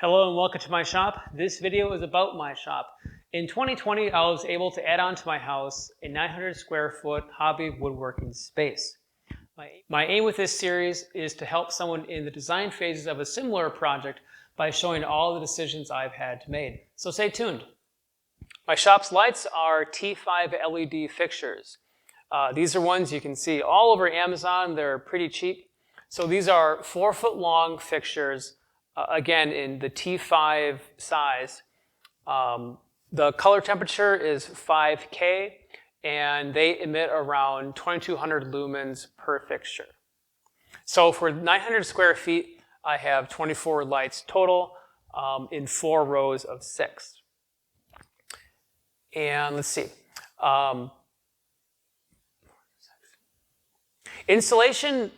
Hello and welcome to my shop. This video is about my shop. In 2020, I was able to add on to my house a 900 square foot hobby woodworking space. My aim with this series is to help someone in the design phases of a similar project by showing all the decisions I've had to make. So stay tuned. My shop's lights are T5 LED fixtures. These are ones you can see all over Amazon. They're pretty cheap. So these are 4-foot long fixtures. Again, in the T5 size. The color temperature is 5K, and they emit around 2,200 lumens per fixture. So for 900 square feet, I have 24 lights total in 4 rows of 6. And let's see. Installation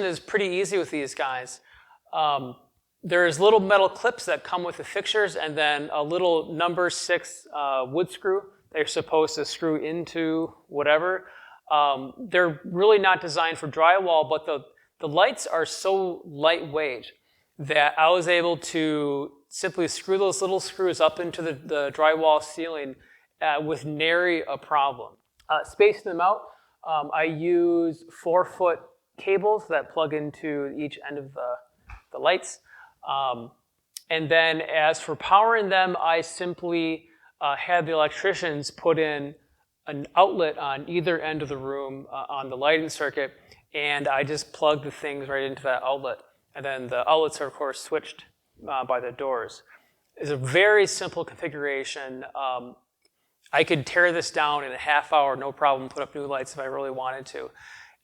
is pretty easy with these guys. There's little metal clips that come with the fixtures and then a little number 6 wood screw they're supposed to screw into whatever. They're really not designed for drywall, but the lights are so lightweight that I was able to simply screw those little screws up into the drywall ceiling with nary a problem. Spacing them out, I use 4-foot cables that plug into each end of the lights. And then as for powering them, I simply had the electricians put in an outlet on either end of the room on the lighting circuit, and I just plugged the things right into that outlet. And then the outlets are, of course, switched by the doors. It's a very simple configuration. I could tear this down in a half hour, no problem, put up new lights if I really wanted to.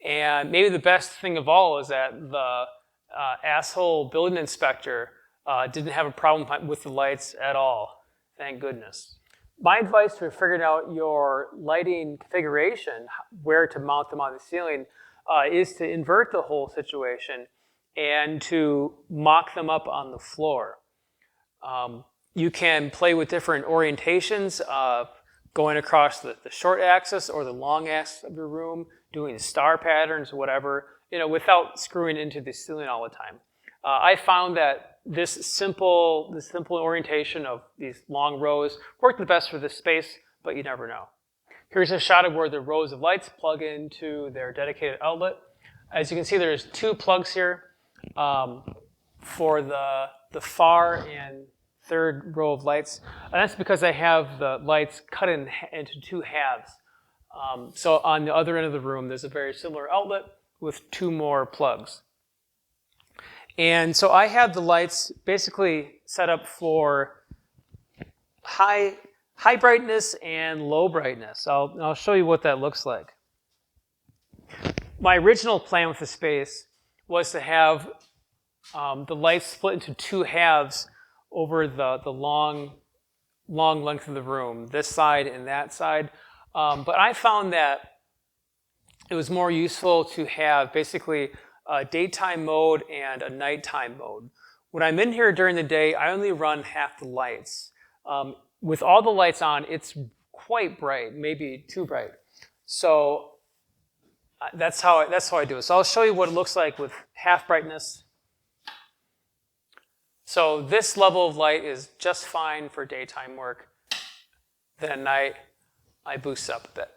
And maybe the best thing of all is that the asshole building inspector didn't have a problem with the lights at all. Thank goodness. My advice for figuring out your lighting configuration, where to mount them on the ceiling, is to invert the whole situation and to mock them up on the floor. You can play with different orientations, going across the short axis or the long axis of your room, doing star patterns, whatever, without screwing into the ceiling all the time. I found that this simple orientation of these long rows worked the best for this space, but you never know. Here's a shot of where the rows of lights plug into their dedicated outlet. As you can see, there's 2 plugs here for the far and third row of lights, and that's because I have the lights cut into 2 halves. So on the other end of the room, there's a very similar outlet with 2 more plugs. And so I have the lights basically set up for high brightness and low brightness. I'll show you what that looks like. My original plan with the space was to have the lights split into 2 halves over the long length of the room, this side and that side. But I found that it was more useful to have basically a daytime mode and a nighttime mode. When I'm in here during the day, I only run half the lights. With all the lights on, it's quite bright, maybe too bright. So that's how I do it. So I'll show you what it looks like with half brightness. So this level of light is just fine for daytime work. Then at night, I boost up a bit.